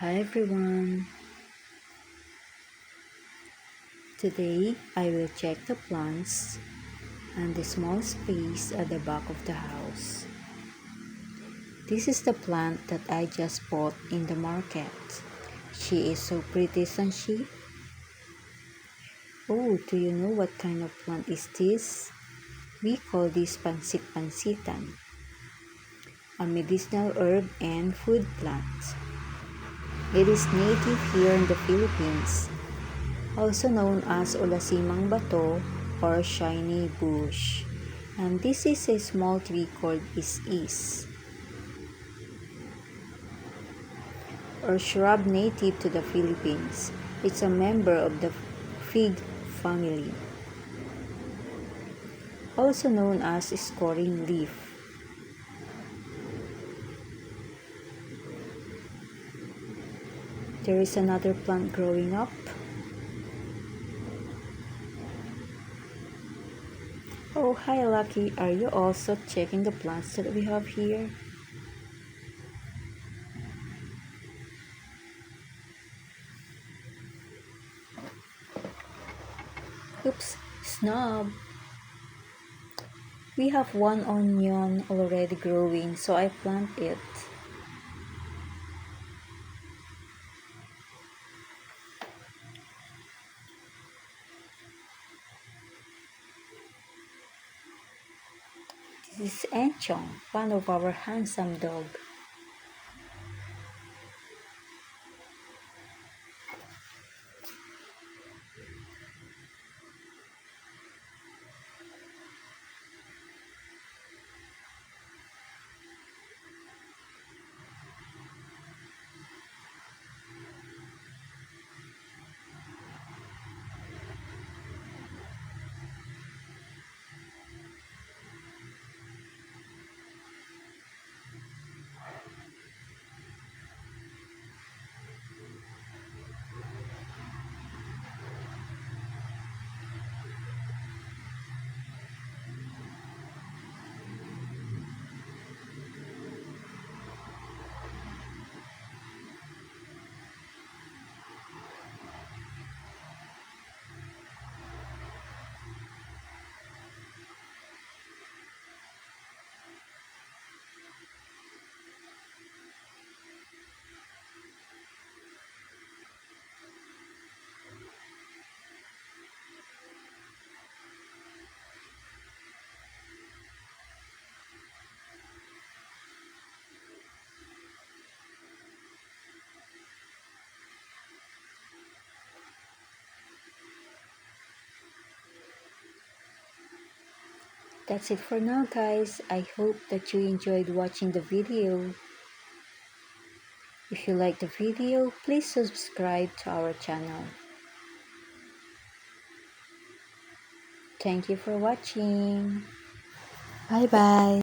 Hi everyone. Today I will check the plants and the small space at the back of the house. This is the plant that I just bought in the market. She is so pretty, isn't she? Oh, do you know what kind of plant is this? We call this pansitan, a medicinal herb and food plant. It is native here in the Philippines, also known as Ulasimang Bato or shiny bush. And this is a small tree called is or shrub native to the Philippines. It's a member of the fig family, also known as scoring leaf. There is another plant growing up. Oh, hi Lucky, are you also checking the plants that we have here? Oops, snob. We have one onion already growing, so I plant it. This is Enchong, one of our handsome dog. That's it for now, guys. I hope that you enjoyed watching the video. If you like the video, please subscribe to our channel. Thank you for watching. Bye bye.